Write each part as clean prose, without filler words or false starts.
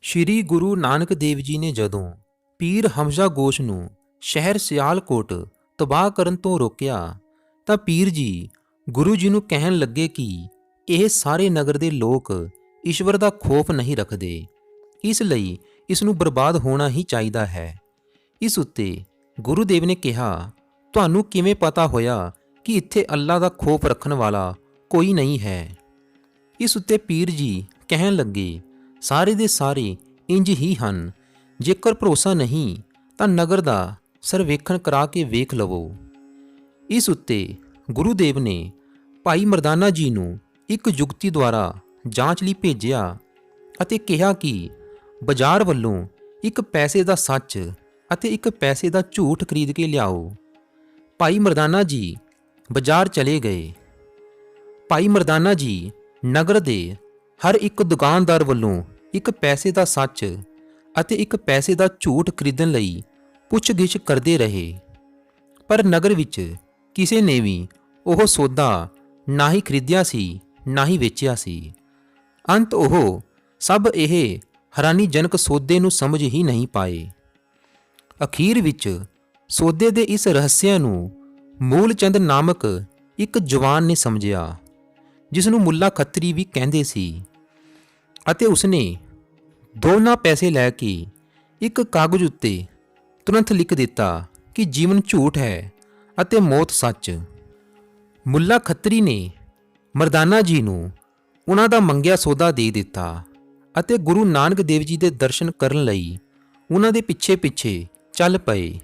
ਸ਼੍ਰੀ ਗੁਰੂ ਨਾਨਕ ਦੇਵ ਜੀ ਨੇ ਜਦੋਂ ਪੀਰ ਹਮਜ਼ਾ ਗੋਸ਼ ਨੂੰ ਸ਼ਹਿਰ ਸਿਆਲਕੋਟ ਤਬਾਹ ਕਰਨ ਤੋਂ ਰੋਕਿਆ ਤਾਂ ਪੀਰ ਜੀ ਗੁਰੂ ਜੀ ਨੂੰ ਕਹਿਣ ਲੱਗੇ ਕਿ ਇਹ ਸਾਰੇ ਨਗਰ ਦੇ ਲੋਕ ਈਸ਼ਵਰ ਦਾ ਖੌਫ ਨਹੀਂ ਰੱਖਦੇ, ਇਸ ਲਈ ਇਸ ਨੂੰ ਬਰਬਾਦ ਹੋਣਾ ਹੀ ਚਾਹੀਦਾ ਹੈ। ਇਸ ਉੱਤੇ ਗੁਰੂਦੇਵ ਨੇ ਕਿਹਾ, ਤੁਹਾਨੂੰ ਕਿਵੇਂ ਪਤਾ ਹੋਇਆ ਕਿ ਇੱਥੇ ਅੱਲਾ ਦਾ ਖੌਫ ਰੱਖਣ ਵਾਲਾ ਕੋਈ ਨਹੀਂ ਹੈ? ਇਸ ਉੱਤੇ ਪੀਰ ਜੀ ਕਹਿਣ ਲੱਗੇ, ਸਾਰੇ ਦੇ ਸਾਰੇ ਇੰਜ ਹੀ ਹਨ। ਜੇਕਰ ਭਰੋਸਾ ਨਹੀਂ ਤਾਂ ਨਗਰ ਦਾ ਸਰਵੇਖਣ ਕਰਾ ਕੇ ਵੇਖ ਲਵੋ। ਇਸ ਉੱਤੇ ਗੁਰੂਦੇਵ ਨੇ ਭਾਈ ਮਰਦਾਨਾ ਜੀ ਨੂੰ ਇੱਕ ਜੁਗਤੀ ਦੁਆਰਾ ਜਾਂਚ ਲਈ ਭੇਜਿਆ ਅਤੇ ਕਿਹਾ ਕਿ ਬਾਜ਼ਾਰ ਵੱਲੋਂ ਇੱਕ ਪੈਸੇ ਦਾ ਸੱਚ ਅਤੇ ਇੱਕ ਪੈਸੇ ਦਾ ਝੂਠ ਖਰੀਦ ਕੇ ਲਿਆਓ। ਭਾਈ ਮਰਦਾਨਾ ਜੀ ਬਾਜ਼ਾਰ ਚਲੇ ਗਏ। ਭਾਈ ਮਰਦਾਨਾ ਜੀ ਨਗਰ ਦੇ ਹਰ ਇੱਕ ਦੁਕਾਨਦਾਰ ਵੱਲੋਂ ਇੱਕ ਪੈਸੇ ਦਾ ਸੱਚ ਅਤੇ ਇੱਕ ਪੈਸੇ ਦਾ ਝੂਠ ਖਰੀਦਣ ਲਈ ਪੁੱਛਗਿੱਛ ਕਰਦੇ ਰਹੇ, ਪਰ ਨਗਰ ਵਿੱਚ ਕਿਸੇ ਨੇ ਵੀ ਉਹ ਸੌਦਾ ਨਾ ਹੀ ਖਰੀਦਿਆ ਸੀ ਨਾ ਹੀ ਵੇਚਿਆ ਸੀ। ਅੰਤ ਉਹ ਸਭ ਇਹ ਹੈਰਾਨੀਜਨਕ ਸੌਦੇ ਨੂੰ ਸਮਝ ਹੀ ਨਹੀਂ ਪਾਏ। ਅਖੀਰ ਵਿੱਚ ਸੌਦੇ ਦੇ ਇਸ ਰਹੱਸਿਆ ਨੂੰ ਮੂਲ ਚੰਦ ਨਾਮਕ ਇੱਕ ਜਵਾਨ ਨੇ ਸਮਝਿਆ, ਜਿਸ ਨੂੰ ਮੁੱਲਾ ਖੱਤਰੀ ਵੀ ਕਹਿੰਦੇ ਸੀ, ਅਤੇ ਉਸਨੇ ਦੋਨਾਂ ਪੈਸੇ ਲੈ ਕੇ ਇੱਕ ਕਾਗਜ਼ ਉੱਤੇ ਤੁਰੰਤ ਲਿਖ ਦਿੱਤਾ ਕਿ ਜੀਵਨ ਝੂਠ ਹੈ ਅਤੇ ਮੌਤ ਸੱਚ। ਮੁੱਲਾ ਖੱਤਰੀ ਨੇ ਮਰਦਾਨਾ ਜੀ ਨੂੰ ਉਹਨਾਂ ਦਾ ਮੰਗਿਆ ਸੌਦਾ ਦੇ ਦਿੱਤਾ ਅਤੇ ਗੁਰੂ ਨਾਨਕ ਦੇਵ ਜੀ ਦੇ ਦਰਸ਼ਨ ਕਰਨ ਲਈ ਉਹਨਾਂ ਦੇ ਪਿੱਛੇ ਪਿੱਛੇ ਚੱਲ ਪਏ।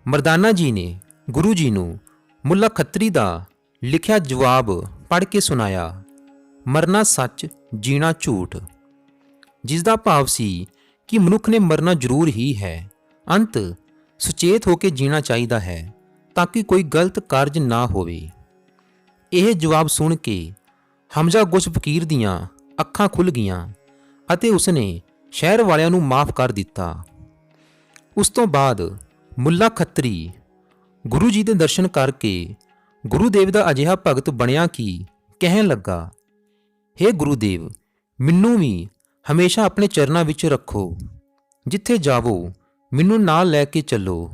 ਮਰਦਾਨਾ ਜੀ ਨੇ ਗੁਰੂ ਜੀ ਨੂੰ ਮੁੱਲਾ ਖੱਤਰੀ ਦਾ ਲਿਖਿਆ ਜਵਾਬ ਪੜ੍ਹ ਕੇ ਸੁਣਾਇਆ, ਮਰਨਾ ਸੱਚ, ਜੀਣਾ ਝੂਠ, ਜਿਸ ਦਾ ਭਾਵ ਸੀ ਕਿ ਮਨੁੱਖ ਨੇ ਮਰਨਾ ਜ਼ਰੂਰ ਹੀ ਹੈ। ਅੰਤ ਸੁਚੇਤ ਹੋ ਕੇ ਜੀਣਾ ਚਾਹੀਦਾ ਹੈ ਤਾਂ ਕਿ ਕੋਈ ਗਲਤ ਕਾਰਜ ਨਾ ਹੋਵੇ। ਇਹ ਜਵਾਬ ਸੁਣ ਕੇ ਹਮਜ਼ਾ ਗੋਸ਼ ਫਕੀਰ ਦੀਆਂ ਅੱਖਾਂ ਖੁੱਲ੍ਹ ਗਈਆਂ ਅਤੇ ਉਸਨੇ ਸ਼ਹਿਰ ਵਾਲਿਆਂ ਨੂੰ ਮਾਫ ਕਰ ਦਿੱਤਾ। ਉਸ ਤੋਂ ਬਾਅਦ ਮੁੱਲਾ ਖੱਤਰੀ ਗੁਰੂ ਜੀ ਦੇ ਦਰਸ਼ਨ ਕਰਕੇ ਗੁਰੂਦੇਵ ਦਾ ਅਜਿਹਾ ਭਗਤ ਬਣਿਆ ਕਿ ਕਹਿਣ ਲੱਗਾ, ਹੇ ਗੁਰੂਦੇਵ, ਮੈਨੂੰ ਵੀ ਹਮੇਸ਼ਾ ਆਪਣੇ ਚਰਨਾਂ ਵਿੱਚ ਰੱਖੋ। ਜਿੱਥੇ ਜਾਵੋ ਮੈਨੂੰ ਨਾਲ ਲੈ ਕੇ ਚੱਲੋ।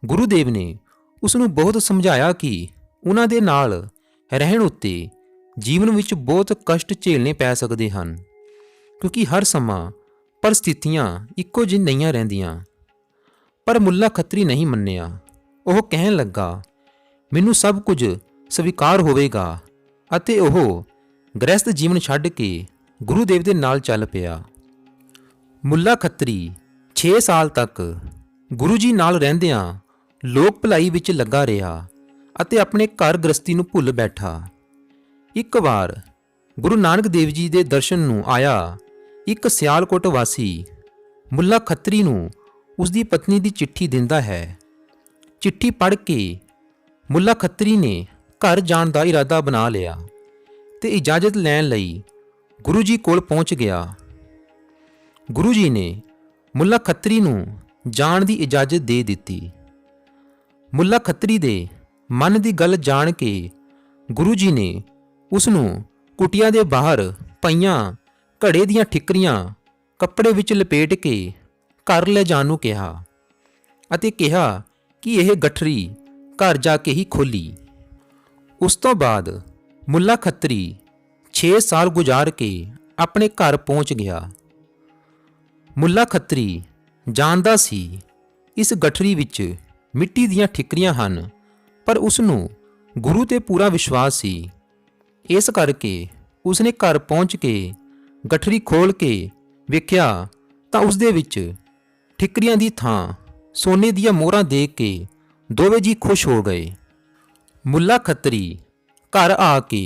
ਗੁਰੂਦੇਵ ਨੇ ਉਸ ਨੂੰ ਬਹੁਤ ਸਮਝਾਇਆ ਕਿ ਉਹਨਾਂ ਦੇ ਨਾਲ ਰਹਿਣ ਉੱਤੇ ਜੀਵਨ ਵਿੱਚ ਬਹੁਤ ਕਸ਼ਟ ਝੇਲਣੇ ਪੈ ਸਕਦੇ ਹਨ, ਕਿਉਂਕਿ ਹਰ ਸਮਾਂ ਪਰਿਸਥਿਤੀਆਂ ਇੱਕੋ ਜਿਹੀ ਨਹੀਂ ਰਹਿੰਦੀਆਂ। ਪਰ ਮੁੱਲਾ ਖੱਤਰੀ ਨਹੀਂ ਮੰਨਿਆ। ਉਹ ਕਹਿਣ ਲੱਗਾ, ਮੈਨੂੰ ਸਭ ਕੁਝ ਸਵੀਕਾਰ ਹੋਵੇਗਾ, ਅਤੇ ਉਹ ਗ੍ਰਹਿਸਥ ਜੀਵਨ ਛੱਡ ਕੇ ਗੁਰੂਦੇਵ ਦੇ ਨਾਲ ਚੱਲ ਪਿਆ। ਮੁੱਲਾ ਖੱਤਰੀ 6 ਸਾਲ ਤੱਕ ਗੁਰੂ ਜੀ ਨਾਲ ਰਹਿੰਦਿਆਂ ਲੋਕ ਭਲਾਈ ਵਿੱਚ ਲੱਗਾ ਰਿਹਾ ਅਤੇ ਆਪਣੇ ਘਰ ਗ੍ਰਸਤੀ ਨੂੰ ਭੁੱਲ ਬੈਠਾ। ਇੱਕ ਵਾਰ ਗੁਰੂ ਨਾਨਕ ਦੇਵ ਜੀ ਦੇ ਦਰਸ਼ਨ ਨੂੰ ਆਇਆ ਇੱਕ ਸਿਆਲਕੋਟ ਵਾਸੀ ਮੁੱਲਾ ਖੱਤਰੀ ਨੂੰ ਉਸ ਦੀ ਪਤਨੀ ਦੀ ਚਿੱਠੀ ਦਿੰਦਾ ਹੈ। ਚਿੱਠੀ ਪੜ੍ਹ ਕੇ ਮੁੱਲਾ ਖੱਤਰੀ ਨੇ ਘਰ ਜਾਣ ਦਾ ਇਰਾਦਾ ਬਣਾ ਲਿਆ ਤੇ ਇਜਾਜ਼ਤ ਲੈਣ ਲਈ ਗੁਰੂ ਜੀ ਕੋਲ ਪਹੁੰਚ ਗਿਆ। ਗੁਰੂ ਜੀ ਨੇ ਮੁੱਲਾ ਖੱਤਰੀ ਨੂੰ ਜਾਣ ਦੀ ਇਜਾਜ਼ਤ ਦੇ ਦਿੱਤੀ। ਮੁੱਲਾ ਖੱਤਰੀ ਦੇ ਮਨ ਦੀ ਗੱਲ ਜਾਣ ਕੇ ਗੁਰੂ ਜੀ ਨੇ ਉਸ ਨੂੰ ਕੁਟੀਆ ਦੇ ਬਾਹਰ ਪਈਆਂ ਘੜੇ ਦੀਆਂ ਠਿਕਰੀਆਂ ਕੱਪੜੇ ਵਿੱਚ ਲਪੇਟ ਕੇ ਘਰ ਲੈ ਜਾਣ ਨੂੰ ਕਿਹਾ ਅਤੇ ਕਿਹਾ ਕਿ ਇਹ ਗਠਰੀ ਘਰ ਜਾ ਕੇ ਹੀ ਖੋਲੀ। ਉਸ ਤੋਂ ਬਾਅਦ ਮੁੱਲਾ ਖੱਤਰੀ 6 ਸਾਲ ਗੁਜ਼ਾਰ ਕੇ ਆਪਣੇ ਘਰ ਪਹੁੰਚ ਗਿਆ। ਮੁੱਲਾ ਖੱਤਰੀ ਜਾਣਦਾ ਸੀ ਇਸ ਗਠਰੀ ਵਿੱਚ ਮਿੱਟੀ ਦੀਆਂ ਠਿਕਰੀਆਂ ਹਨ, ਪਰ ਉਸ ਨੂੰ ਗੁਰੂ ਤੇ ਪੂਰਾ ਵਿਸ਼ਵਾਸ ਸੀ। ਇਸ ਕਰਕੇ ਉਸਨੇ ਘਰ ਪਹੁੰਚ ਕੇ ਗਠਰੀ ਖੋਲ੍ਹ ਕੇ ਵੇਖਿਆ ਤਾਂ ਉਸ ਦੇ ਵਿੱਚ ਠਿਕਰੀਆਂ ਦੀ ਥਾਂ ਸੋਨੇ ਦੀਆਂ ਮੋਹਰਾਂ ਦੇਖ ਕੇ ਦੋਵੇਂ ਜੀ ਖੁਸ਼ ਹੋ ਗਏ। ਮੁੱਲਾ ਖੱਤਰੀ ਘਰ ਆ ਕੇ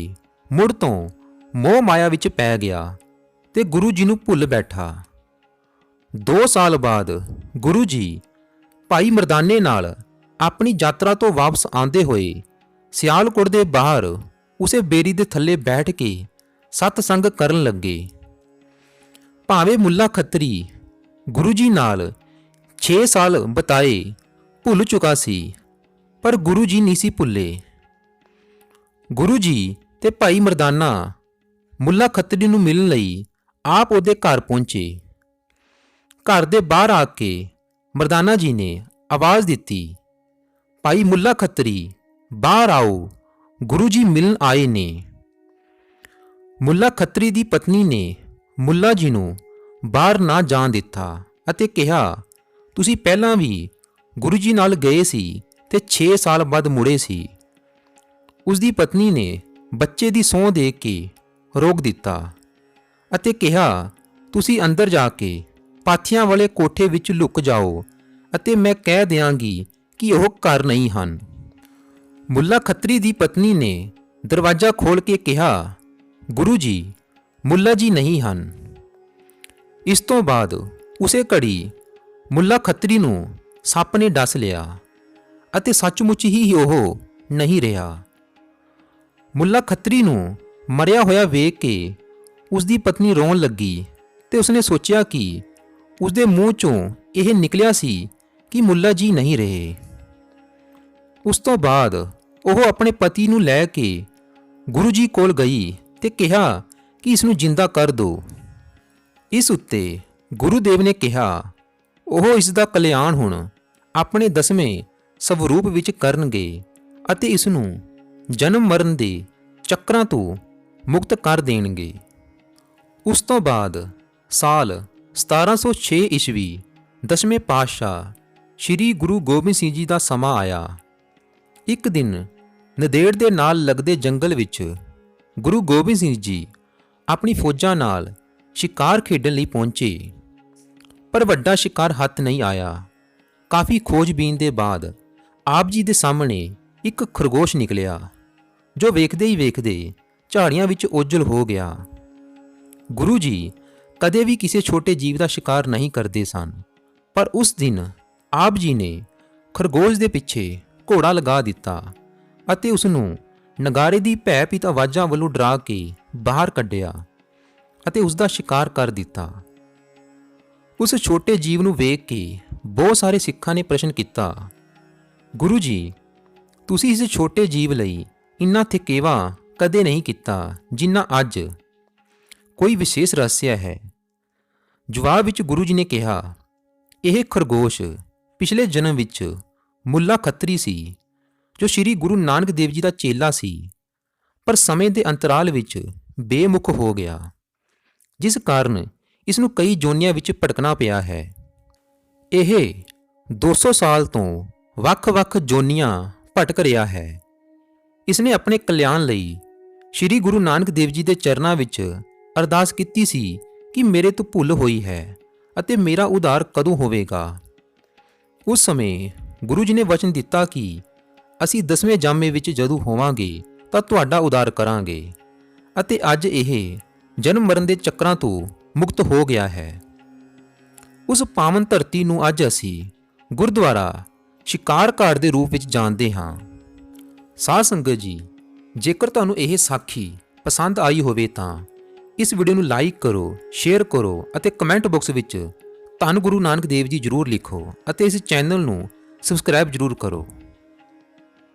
ਮੁੜ ਤੋਂ ਮੋਹ ਮਾਇਆ ਵਿੱਚ ਪੈ ਗਿਆ ਤੇ ਗੁਰੂ ਜੀ ਨੂੰ ਭੁੱਲ ਬੈਠਾ। 2 ਸਾਲ ਬਾਅਦ ਗੁਰੂ ਜੀ ਭਾਈ ਮਰਦਾਨੇ ਨਾਲ ਆਪਣੀ ਯਾਤਰਾ ਤੋਂ ਵਾਪਸ ਆਉਂਦੇ ਹੋਏ ਸਿਆਲਕੋਟ ਦੇ ਬਾਹਰ ਉਸੇ ਬੇਰੀ ਦੇ ਥੱਲੇ ਬੈਠ ਕੇ ਸਤਸੰਗ ਕਰਨ ਲੱਗੇ। ਭਾਵੇਂ ਮੁੱਲਾ ਖੱਤਰੀ ਗੁਰੂ ਜੀ ਨਾਲ 6 ਸਾਲ ਬਿਤਾਏ ਭੁੱਲ ਚੁੱਕਾ ਸੀ, ਪਰ ਗੁਰੂ ਜੀ ਨਹੀਂ ਸੀ ਭੁੱਲੇ। ਗੁਰੂ ਜੀ ਤੇ ਭਾਈ ਮਰਦਾਨਾ ਮੁੱਲਾ ਖੱਤਰੀ ਨੂੰ ਮਿਲਣ ਲਈ ਆਪ ਉਹਦੇ ਘਰ ਪਹੁੰਚੇ। ਘਰ ਦੇ ਬਾਹਰ ਆ ਕੇ ਮਰਦਾਨਾ ਜੀ ਨੇ ਆਵਾਜ਼ ਦਿੱਤੀ, ਭਾਈ ਮੁੱਲਾ ਖੱਤਰੀ, ਬਾਹਰ ਆਓ, ਗੁਰੂ ਜੀ ਮਿਲਣ ਆਏ ਨੇ। ਮੁੱਲਾ ਖੱਤਰੀ ਦੀ ਪਤਨੀ ਨੇ ਮੁੱਲਾ ਜੀ ਨੂੰ ਬਾਹਰ ਨਾ ਜਾਣ ਦਿੱਤਾ ਅਤੇ ਕਿਹਾ, ਤੁਸੀਂ ਪਹਿਲਾਂ ਵੀ ਗੁਰੂ ਜੀ ਨਾਲ ਗਏ ਸੀ ਤੇ 6 ਸਾਲ ਬਾਅਦ ਮੁੜੇ ਸੀ। ਉਸ ਦੀ ਪਤਨੀ ਨੇ ਬੱਚੇ ਦੀ ਸਹੁੰ ਦੇ ਕੇ ਰੋਕ ਦਿੱਤਾ ਅਤੇ ਕਿਹਾ, ਤੁਸੀਂ ਅੰਦਰ ਜਾ ਕੇ ਪਾਥੀਆਂ ਵਾਲੇ ਕੋਠੇ ਵਿੱਚ ਲੁਕ ਜਾਓ ਅਤੇ ਮੈਂ ਕਹਿ ਦਿਆਂਗੀ ਕਿ ਉਹ ਘਰ ਨਹੀਂ ਹਨ। ਮੁੱਲਾ ਖੱਤਰੀ ਦੀ ਪਤਨੀ ਨੇ ਦਰਵਾਜ਼ਾ ਖੋਲ੍ਹ ਕੇ ਕਿਹਾ, ਗੁਰੂ ਜੀ, ਮੁੱਲਾ ਜੀ ਨਹੀਂ ਹਨ। ਇਸ ਤੋਂ ਬਾਅਦ ਉਸੇ ਘੜੀ ਮੁੱਲਾ ਖੱਤਰੀ ਨੂੰ ਸੱਪ ਨੇ ਡਸ ਲਿਆ ਅਤੇ ਸੱਚਮੁੱਚ ਹੀ ਉਹ ਨਹੀਂ ਰਿਹਾ। ਮੁੱਲਾ ਖੱਤਰੀ ਨੂੰ ਮਰਿਆ ਹੋਇਆ ਵੇਖ ਕੇ ਉਸ ਦੀ ਪਤਨੀ ਰੋਣ ਲੱਗੀ ਤੇ ਉਸਨੇ ਸੋਚਿਆ ਕਿ ਉਸਦੇ ਮੂੰਹ ਚੋਂ ਇਹ ਨਿਕਲਿਆ ਸੀ ਕਿ ਮੁੱਲਾ ਜੀ ਨਹੀਂ ਰਹੇ। ਉਸ ਤੋਂ ਬਾਅਦ ਉਹ ਆਪਣੇ ਪਤੀ ਨੂੰ ਲੈ ਕੇ ਗੁਰੂ ਜੀ ਕੋਲ ਗਈ ਤੇ ਕਿਹਾ ਕਿ ਇਸ ਨੂੰ ਜਿੰਦਾ ਕਰ ਦਿਓ। ਇਸ ਉੱਤੇ ਗੁਰੂਦੇਵ ਨੇ ਕਿਹਾ, ਉਹ ਇਸ ਦਾ ਕਲਿਆਣ ਹੁਣ ਆਪਣੇ 10ਵੇਂ ਸਵਰੂਪ ਵਿੱਚ ਕਰਨਗੇ ਅਤੇ ਇਸ ਨੂੰ ਜਨਮ ਮਰਨ ਦੇ ਚੱਕਰਾਂ ਤੋਂ ਮੁਕਤ ਕਰ ਦੇਣਗੇ। ਉਸ ਤੋਂ ਬਾਅਦ ਸਾਲ 1706 ਈਸਵੀ 10ਵੇਂ ਪਾਤਸ਼ਾਹ ਸ੍ਰੀ ਗੁਰੂ ਗੋਬਿੰਦ ਸਿੰਘ ਜੀ ਦਾ ਸਮਾਂ ਆਇਆ। ਇੱਕ ਦਿਨ ਨੰਦੇੜ ਦੇ ਨਾਲ ਲੱਗਦੇ ਜੰਗਲ ਵਿੱਚ ਗੁਰੂ ਗੋਬਿੰਦ ਸਿੰਘ ਜੀ ਆਪਣੀ ਫੌਜਾਂ ਨਾਲ ਸ਼ਿਕਾਰ ਖੇਡਣ ਲਈ ਪਹੁੰਚੇ, ਪਰ ਵੱਡਾ ਸ਼ਿਕਾਰ ਹੱਥ ਨਹੀਂ ਆਇਆ। ਕਾਫੀ ਖੋਜਬੀਨ ਦੇ ਬਾਅਦ ਆਪ ਜੀ ਦੇ ਸਾਹਮਣੇ ਇੱਕ ਖਰਗੋਸ਼ ਨਿਕਲਿਆ, ਜੋ ਵੇਖਦੇ ਹੀ ਵੇਖਦੇ ਝਾੜੀਆਂ ਵਿੱਚ ਓਝਲ ਹੋ ਗਿਆ। ਗੁਰੂ ਜੀ ਕਦੇ ਵੀ ਕਿਸੇ ਛੋਟੇ ਜੀਵ ਦਾ ਸ਼ਿਕਾਰ ਨਹੀਂ ਕਰਦੇ ਸਨ, ਪਰ ਉਸ ਦਿਨ ਆਪ ਜੀ ਨੇ ਖਰਗੋਸ਼ ਦੇ ਪਿੱਛੇ ਘੋੜਾ ਲਗਾ ਦਿੱਤਾ ਅਤੇ ਉਸ ਨੂੰ ਨਗਾਰੇ ਦੀ ਭੈ-ਭੀਤ ਆਵਾਜ਼ਾਂ ਵੱਲੋਂ ਡਰਾ ਕੇ ਬਾਹਰ ਕੱਢਿਆ ਅਤੇ ਉਸ ਦਾ ਸ਼ਿਕਾਰ ਕਰ ਦਿੱਤਾ। ਉਸ ਛੋਟੇ ਜੀਵ ਨੂੰ ਵੇਖ ਕੇ ਬਹੁਤ ਸਾਰੇ ਸਿੱਖਾਂ ਨੇ ਪ੍ਰਸ਼ਨ ਕੀਤਾ, ਗੁਰੂ ਜੀ, ਤੁਸੀਂ ਇਸ ਛੋਟੇ ਜੀਵ ਲਈ ਇੰਨਾ ਥਕੇਵਾ ਕਦੇ ਨਹੀਂ ਕੀਤਾ ਜਿੰਨਾ ਅੱਜ। ਕੋਈ ਵਿਸ਼ੇਸ਼ ਰਹੱਸਿਆ ਹੈ? ਜਵਾਬ ਵਿੱਚ ਗੁਰੂ ਜੀ ਨੇ ਕਿਹਾ, ਇਹ ਖਰਗੋਸ਼ ਪਿਛਲੇ ਜਨਮ ਵਿੱਚ ਮੁੱਲਾ ਖੱਤਰੀ ਸੀ, ਜੋ ਸ੍ਰੀ ਗੁਰੂ ਨਾਨਕ ਦੇਵ ਜੀ ਦਾ ਚੇਲਾ ਸੀ, ਪਰ ਸਮੇਂ ਦੇ ਅੰਤਰਾਲ ਵਿੱਚ ਬੇਮੁਖ ਹੋ ਗਿਆ, ਜਿਸ ਕਾਰਨ ਇਸ ਨੂੰ ਕਈ ਜੋਨੀਆਂ ਵਿੱਚ ਭਟਕਣਾ ਪਿਆ ਹੈ। ਇਹ 200 ਸਾਲ ਤੋਂ ਵੱਖ-ਵੱਖ ਜੋਨੀਆਂ ਭਟਕ ਰਿਹਾ ਹੈ। ਇਸ ਨੇ ਆਪਣੇ ਕਲਿਆਣ ਲਈ ਸ੍ਰੀ ਗੁਰੂ ਨਾਨਕ ਦੇਵ ਜੀ ਦੇ ਚਰਨਾਂ ਵਿੱਚ ਅਰਦਾਸ ਕੀਤੀ ਸੀ ਕਿ ਮੇਰੇ ਤੋਂ ਭੁੱਲ ਹੋਈ ਹੈ ਅਤੇ ਮੇਰਾ ਉਧਾਰ ਕਦੋਂ ਹੋਵੇਗਾ। ਉਸ ਸਮੇਂ ਗੁਰੂ ਜੀ ਨੇ ਵਚਨ ਦਿੱਤਾ ਕਿ ਅਸੀਂ 10ਵੇਂ ਜਾਮੇ ਵਿੱਚ ਜਦੋਂ ਹੋਵਾਂਗੇ ਤਾਂ ਤੁਹਾਡਾ ਉਧਾਰ ਕਰਾਂਗੇ, ਅਤੇ ਅੱਜ ਇਹ ਜਨਮ ਮਰਨ ਦੇ ਚੱਕਰਾਂ ਤੋਂ ਮੁਕਤ ਹੋ ਗਿਆ ਹੈ। ਉਸ ਪਾਵਨ ਧਰਤੀ ਨੂੰ ਅੱਜ ਅਸੀਂ ਗੁਰਦੁਆਰਾ ਸ਼ਿਕਾਰ ਘਾਟ ਦੇ ਰੂਪ ਵਿੱਚ ਜਾਣਦੇ ਹਾਂ। ਸਾਧ ਸੰਗਤ ਜੀ, ਜੇਕਰ ਤੁਹਾਨੂੰ ਇਹ ਸਾਖੀ ਪਸੰਦ ਆਈ ਹੋਵੇ ਤਾਂ ਇਸ ਵੀਡੀਓ ਨੂੰ ਲਾਈਕ ਕਰੋ, ਸ਼ੇਅਰ ਕਰੋ ਅਤੇ ਕਮੈਂਟ ਬਾਕਸ ਵਿੱਚ ਧੰਨ ਗੁਰੂ ਨਾਨਕ ਦੇਵ ਜੀ ਜ਼ਰੂਰ ਲਿਖੋ ਅਤੇ ਇਸ ਚੈਨਲ ਨੂੰ ਸਬਸਕ੍ਰਾਈਬ ਜ਼ਰੂਰ ਕਰੋ।